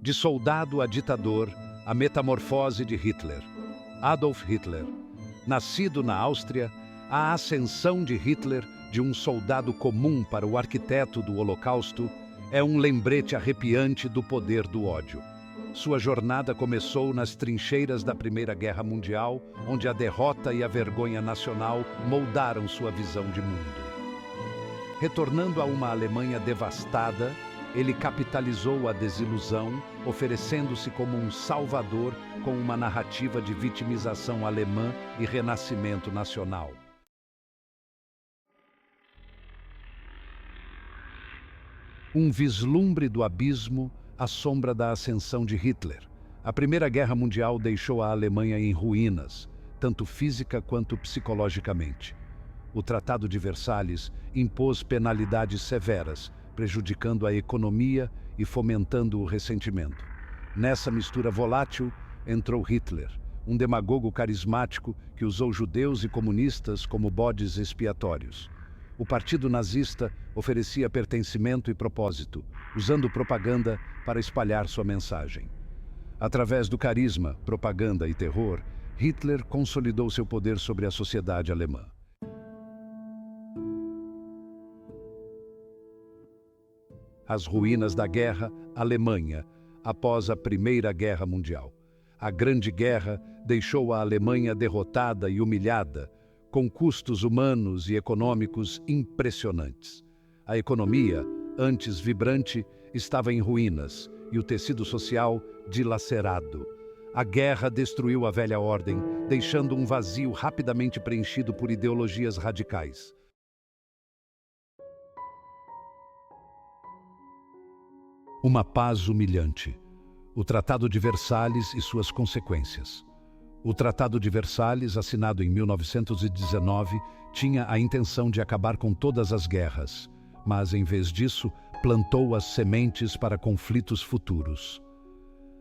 De soldado a ditador, a metamorfose de Hitler. Adolf Hitler. Nascido na Áustria, a ascensão de Hitler de um soldado comum para o arquiteto do Holocausto é um lembrete arrepiante do poder do ódio. Sua jornada começou nas trincheiras da Primeira Guerra Mundial, onde a derrota e a vergonha nacional moldaram sua visão de mundo. Retornando a uma Alemanha devastada, ele capitalizou a desilusão, oferecendo-se como um salvador com uma narrativa de vitimização alemã e renascimento nacional. Um vislumbre do abismo à sombra da ascensão de Hitler. A Primeira Guerra Mundial deixou a Alemanha em ruínas, tanto física quanto psicologicamente. O Tratado de Versalhes impôs penalidades severas, prejudicando a economia e fomentando o ressentimento. Nessa mistura volátil, entrou Hitler, um demagogo carismático que usou judeus e comunistas como bodes expiatórios. O partido nazista oferecia pertencimento e propósito, usando propaganda para espalhar sua mensagem. Através do carisma, propaganda e terror, Hitler consolidou seu poder sobre a sociedade alemã. As ruínas da guerra, Alemanha, após a Primeira Guerra Mundial. A Grande Guerra deixou a Alemanha derrotada e humilhada, com custos humanos e econômicos impressionantes. A economia, antes vibrante, estava em ruínas e o tecido social dilacerado. A guerra destruiu a velha ordem, deixando um vazio rapidamente preenchido por ideologias radicais. Uma paz humilhante. O Tratado de Versalhes e suas consequências. O Tratado de Versalhes, assinado em 1919, tinha a intenção de acabar com todas as guerras, mas, em vez disso, plantou as sementes para conflitos futuros.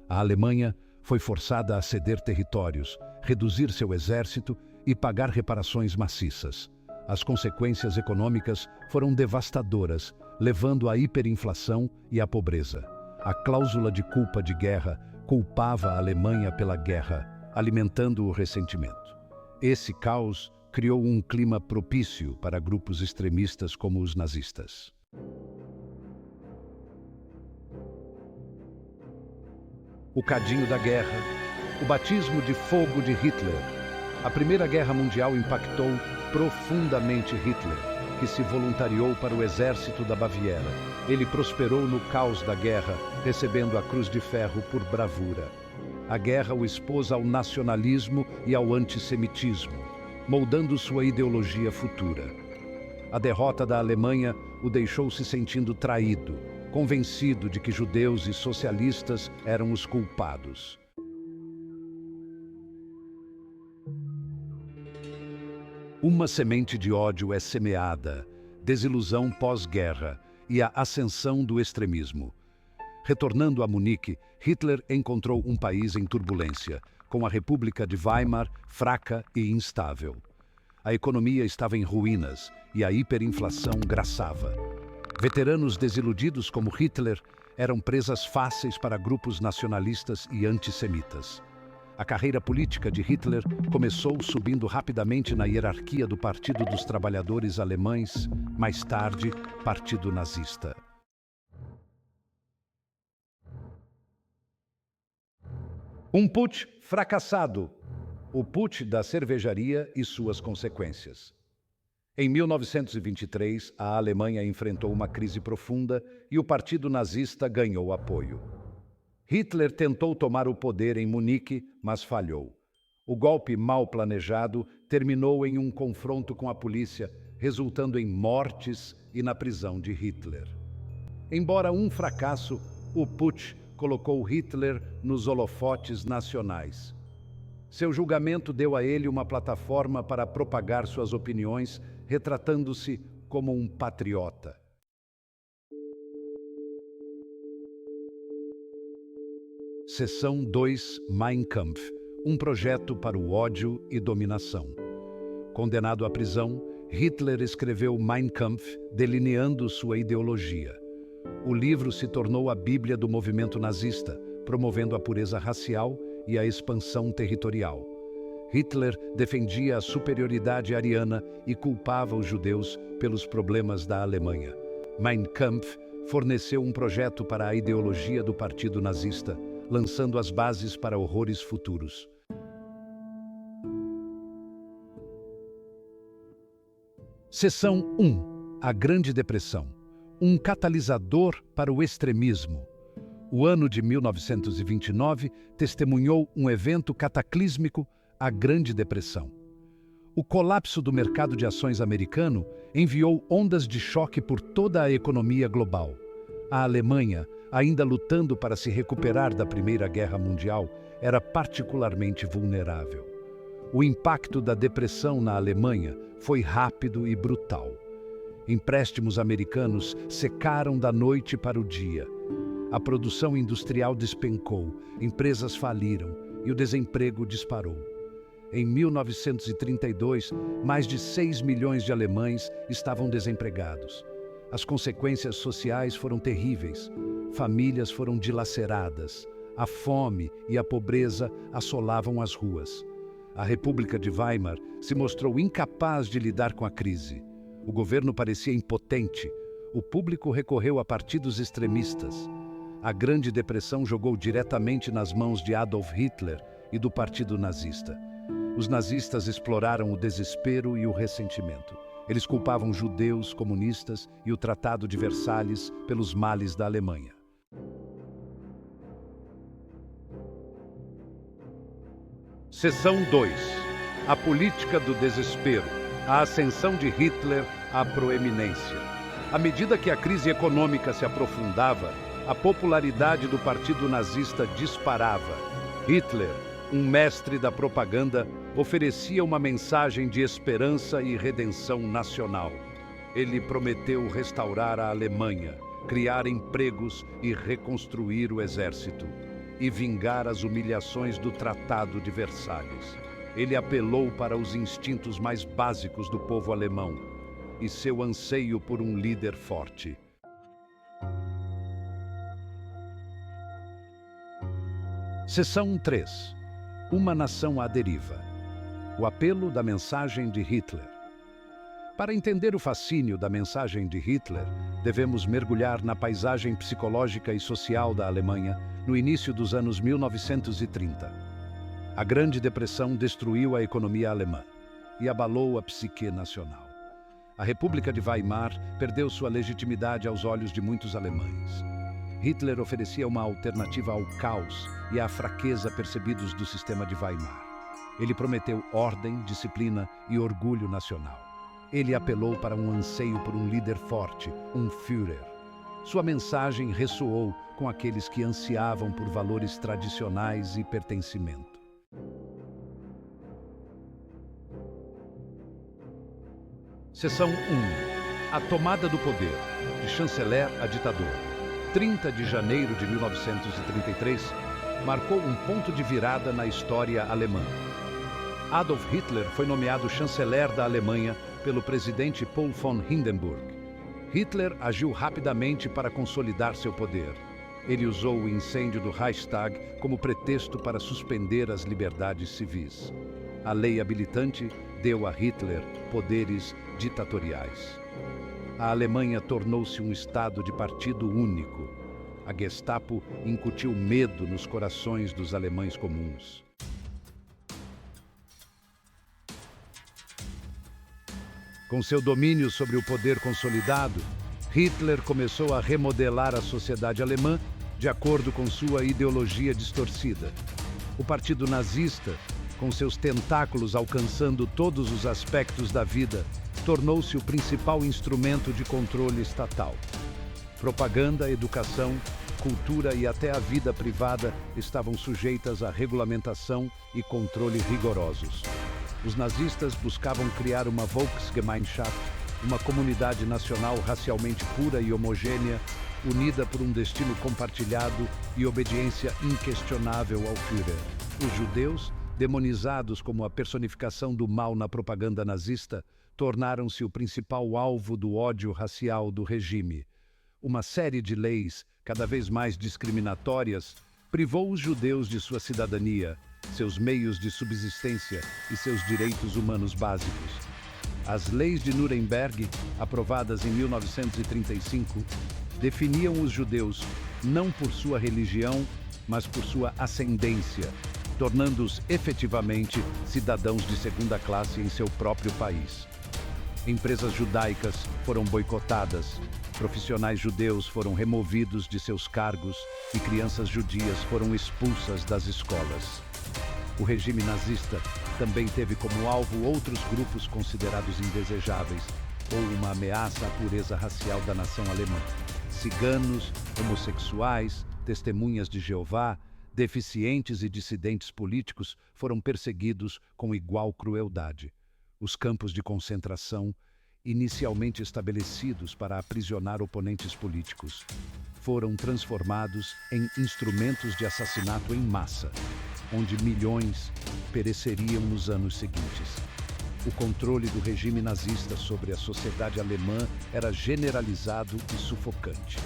A Alemanha foi forçada a ceder territórios, reduzir seu exército e pagar reparações maciças. As consequências econômicas foram devastadoras, levando à hiperinflação e à pobreza. A cláusula de culpa de guerra culpava a Alemanha pela guerra, alimentando o ressentimento. Esse caos criou um clima propício para grupos extremistas como os nazistas. O cadinho da guerra, o batismo de fogo de Hitler. A Primeira Guerra Mundial impactou profundamente Hitler, que se voluntariou para o exército da Baviera. Ele prosperou no caos da guerra, recebendo a Cruz de Ferro por bravura. A guerra o expôs ao nacionalismo e ao antissemitismo, moldando sua ideologia futura. A derrota da Alemanha o deixou se sentindo traído, convencido de que judeus e socialistas eram os culpados. Uma semente de ódio é semeada, desilusão pós-guerra e a ascensão do extremismo. Retornando a Munique, Hitler encontrou um país em turbulência, com a República de Weimar fraca e instável. A economia estava em ruínas e a hiperinflação graçava. Veteranos desiludidos como Hitler eram presas fáceis para grupos nacionalistas e antissemitas. A carreira política de Hitler começou subindo rapidamente na hierarquia do Partido dos Trabalhadores Alemães, mais tarde, Partido Nazista. Um putsch fracassado. O putsch da cervejaria e suas consequências. Em 1923, a Alemanha enfrentou uma crise profunda e o Partido Nazista ganhou apoio. Hitler tentou tomar o poder em Munique, mas falhou. O golpe mal planejado terminou em um confronto com a polícia, resultando em mortes e na prisão de Hitler. Embora um fracasso, o putsch colocou Hitler nos holofotes nacionais. Seu julgamento deu a ele uma plataforma para propagar suas opiniões, retratando-se como um patriota. Seção 2, Mein Kampf, um projeto para o ódio e dominação. Condenado à prisão, Hitler escreveu Mein Kampf, delineando sua ideologia. O livro se tornou a Bíblia do movimento nazista, promovendo a pureza racial e a expansão territorial. Hitler defendia a superioridade ariana e culpava os judeus pelos problemas da Alemanha. Mein Kampf forneceu um projeto para a ideologia do partido nazista, lançando as bases para horrores futuros. Seção 1. A Grande Depressão. Um catalisador para o extremismo. O ano de 1929 testemunhou um evento cataclísmico, a Grande Depressão. O colapso do mercado de ações americano enviou ondas de choque por toda a economia global. A Alemanha, ainda lutando para se recuperar da Primeira Guerra Mundial, era particularmente vulnerável. O impacto da depressão na Alemanha foi rápido e brutal. Empréstimos americanos secaram da noite para o dia. A produção industrial despencou, empresas faliram e o desemprego disparou. Em 1932, mais de 6 milhões de alemães estavam desempregados. As consequências sociais foram terríveis. Famílias foram dilaceradas. A fome e a pobreza assolavam as ruas. A República de Weimar se mostrou incapaz de lidar com a crise. O governo parecia impotente. O público recorreu a partidos extremistas. A Grande Depressão jogou diretamente nas mãos de Adolf Hitler e do Partido Nazista. Os nazistas exploraram o desespero e o ressentimento. Eles culpavam judeus, comunistas e o Tratado de Versalhes pelos males da Alemanha. Seção 2. A política do desespero. A ascensão de Hitler à proeminência. À medida que a crise econômica se aprofundava, a popularidade do Partido Nazista disparava. Hitler, um mestre da propaganda, oferecia uma mensagem de esperança e redenção nacional. Ele prometeu restaurar a Alemanha, criar empregos e reconstruir o exército, e vingar as humilhações do Tratado de Versalhes. Ele apelou para os instintos mais básicos do povo alemão e seu anseio por um líder forte. Seção 3. Uma nação à deriva. O apelo da mensagem de Hitler. Para entender o fascínio da mensagem de Hitler, devemos mergulhar na paisagem psicológica e social da Alemanha no início dos anos 1930. A Grande Depressão destruiu a economia alemã e abalou a psique nacional. A República de Weimar perdeu sua legitimidade aos olhos de muitos alemães. Hitler oferecia uma alternativa ao caos e à fraqueza percebidos do sistema de Weimar. Ele prometeu ordem, disciplina e orgulho nacional. Ele apelou para um anseio por um líder forte, um Führer. Sua mensagem ressoou com aqueles que ansiavam por valores tradicionais e pertencimento. Seção 1. A tomada do poder, de chanceler a ditador. 30 de janeiro de 1933 marcou um ponto de virada na história alemã. Adolf Hitler foi nomeado chanceler da Alemanha pelo presidente Paul von Hindenburg. Hitler agiu rapidamente para consolidar seu poder. Ele usou o incêndio do Reichstag como pretexto para suspender as liberdades civis. A lei habilitante deu a Hitler poderes ditatoriais. A Alemanha tornou-se um estado de partido único. A Gestapo incutiu medo nos corações dos alemães comuns. Com seu domínio sobre o poder consolidado, Hitler começou a remodelar a sociedade alemã de acordo com sua ideologia distorcida. O Partido Nazista, com seus tentáculos alcançando todos os aspectos da vida, tornou-se o principal instrumento de controle estatal. Propaganda, educação, cultura e até a vida privada estavam sujeitas à regulamentação e controle rigorosos. Os nazistas buscavam criar uma Volksgemeinschaft, uma comunidade nacional racialmente pura e homogênea, unida por um destino compartilhado e obediência inquestionável ao Führer. Os judeus, demonizados como a personificação do mal na propaganda nazista, tornaram-se o principal alvo do ódio racial do regime. Uma série de leis, cada vez mais discriminatórias, privou os judeus de sua cidadania, seus meios de subsistência e seus direitos humanos básicos. As leis de Nuremberg, aprovadas em 1935, definiam os judeus não por sua religião, mas por sua ascendência, tornando-os efetivamente cidadãos de segunda classe em seu próprio país. Empresas judaicas foram boicotadas, profissionais judeus foram removidos de seus cargos e crianças judias foram expulsas das escolas. O regime nazista também teve como alvo outros grupos considerados indesejáveis ou uma ameaça à pureza racial da nação alemã. Ciganos, homossexuais, testemunhas de Jeová, deficientes e dissidentes políticos foram perseguidos com igual crueldade. Os campos de concentração, inicialmente estabelecidos para aprisionar oponentes políticos, foram transformados em instrumentos de assassinato em massa, onde milhões pereceriam nos anos seguintes. O controle do regime nazista sobre a sociedade alemã era generalizado e sufocante.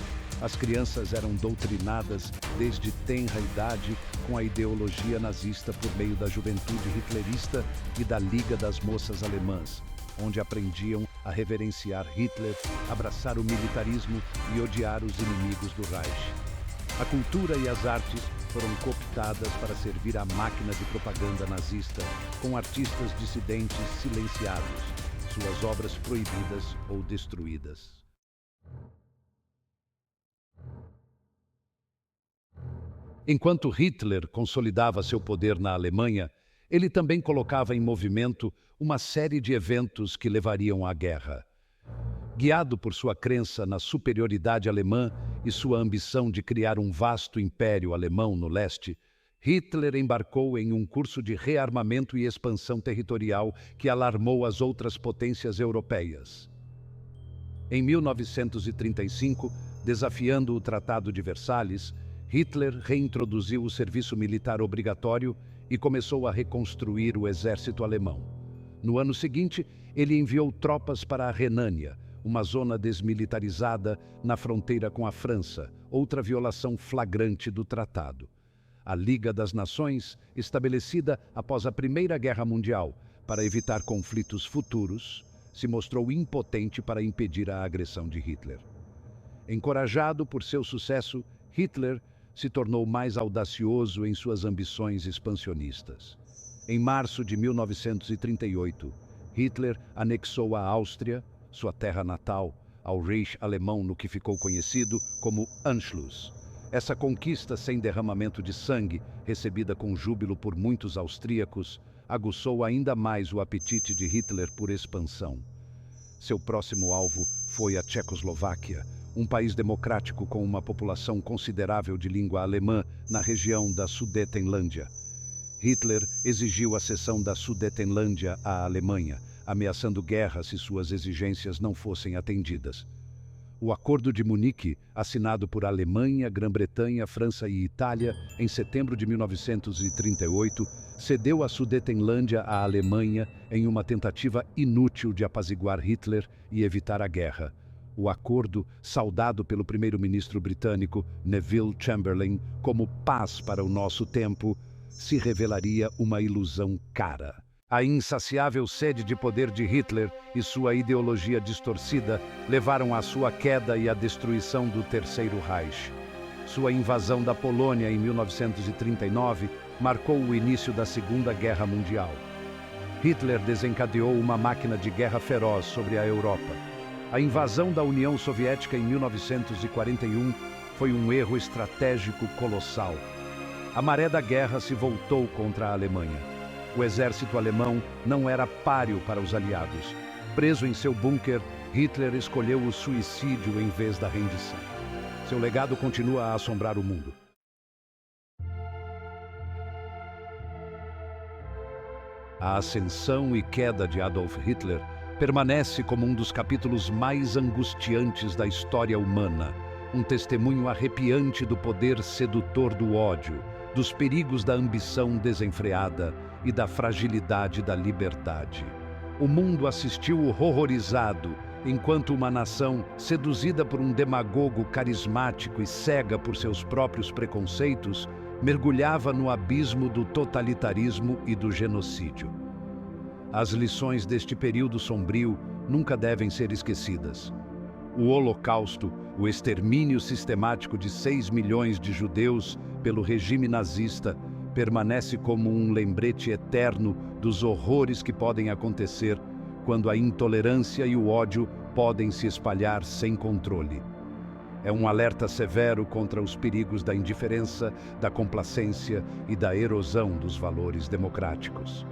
As crianças eram doutrinadas desde tenra idade com a ideologia nazista por meio da juventude hitlerista e da Liga das Moças Alemãs, onde aprendiam a reverenciar Hitler, abraçar o militarismo e odiar os inimigos do Reich. A cultura e as artes foram cooptadas para servir à máquina de propaganda nazista, com artistas dissidentes silenciados, suas obras proibidas ou destruídas. Enquanto Hitler consolidava seu poder na Alemanha, ele também colocava em movimento uma série de eventos que levariam à guerra. Guiado por sua crença na superioridade alemã e sua ambição de criar um vasto império alemão no leste, Hitler embarcou em um curso de rearmamento e expansão territorial que alarmou as outras potências europeias. Em 1935, desafiando o Tratado de Versalhes, Hitler reintroduziu o serviço militar obrigatório e começou a reconstruir o exército alemão. No ano seguinte, ele enviou tropas para a Renânia, uma zona desmilitarizada na fronteira com a França, outra violação flagrante do tratado. A Liga das Nações, estabelecida após a Primeira Guerra Mundial para evitar conflitos futuros, se mostrou impotente para impedir a agressão de Hitler. Encorajado por seu sucesso, Hitler se tornou mais audacioso em suas ambições expansionistas. Em março de 1938, Hitler anexou a Áustria, sua terra natal, ao Reich alemão no que ficou conhecido como Anschluss. Essa conquista sem derramamento de sangue, recebida com júbilo por muitos austríacos, aguçou ainda mais o apetite de Hitler por expansão. Seu próximo alvo foi a Tchecoslováquia, um país democrático com uma população considerável de língua alemã na região da Sudetenlândia. Hitler exigiu a cessão da Sudetenlândia à Alemanha, ameaçando guerra se suas exigências não fossem atendidas. O Acordo de Munique, assinado por Alemanha, Grã-Bretanha, França e Itália em setembro de 1938, cedeu a Sudetenlândia à Alemanha em uma tentativa inútil de apaziguar Hitler e evitar a guerra. O acordo, saudado pelo primeiro-ministro britânico Neville Chamberlain como paz para o nosso tempo, se revelaria uma ilusão cara. A insaciável sede de poder de Hitler e sua ideologia distorcida levaram à sua queda e à destruição do Terceiro Reich. Sua invasão da Polônia em 1939 marcou o início da Segunda Guerra Mundial. Hitler desencadeou uma máquina de guerra feroz sobre a Europa. A invasão da União Soviética em 1941 foi um erro estratégico colossal. A maré da guerra se voltou contra a Alemanha. O exército alemão não era páreo para os aliados. Preso em seu bunker, Hitler escolheu o suicídio em vez da rendição. Seu legado continua a assombrar o mundo. A ascensão e queda de Adolf Hitler permanece como um dos capítulos mais angustiantes da história humana, um testemunho arrepiante do poder sedutor do ódio, dos perigos da ambição desenfreada e da fragilidade da liberdade. O mundo assistiu horrorizado, enquanto uma nação, seduzida por um demagogo carismático e cega por seus próprios preconceitos, mergulhava no abismo do totalitarismo e do genocídio. As lições deste período sombrio nunca devem ser esquecidas. O Holocausto, o extermínio sistemático de 6 milhões de judeus pelo regime nazista, permanece como um lembrete eterno dos horrores que podem acontecer quando a intolerância e o ódio podem se espalhar sem controle. É um alerta severo contra os perigos da indiferença, da complacência e da erosão dos valores democráticos.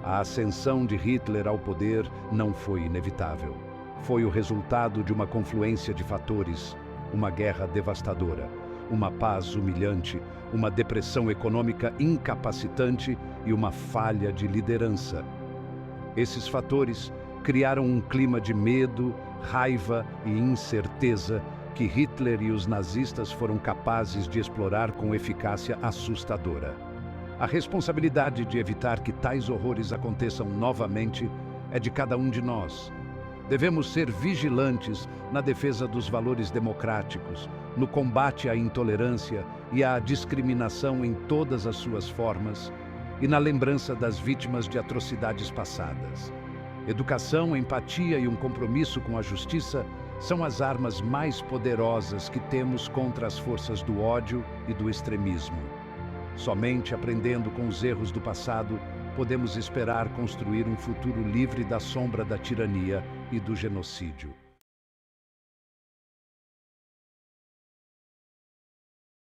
A ascensão de Hitler ao poder não foi inevitável. Foi o resultado de uma confluência de fatores, uma guerra devastadora, uma paz humilhante, uma depressão econômica incapacitante e uma falha de liderança. Esses fatores criaram um clima de medo, raiva e incerteza que Hitler e os nazistas foram capazes de explorar com eficácia assustadora. A responsabilidade de evitar que tais horrores aconteçam novamente é de cada um de nós. Devemos ser vigilantes na defesa dos valores democráticos, no combate à intolerância e à discriminação em todas as suas formas e na lembrança das vítimas de atrocidades passadas. Educação, empatia e um compromisso com a justiça são as armas mais poderosas que temos contra as forças do ódio e do extremismo. Somente aprendendo com os erros do passado, podemos esperar construir um futuro livre da sombra da tirania e do genocídio.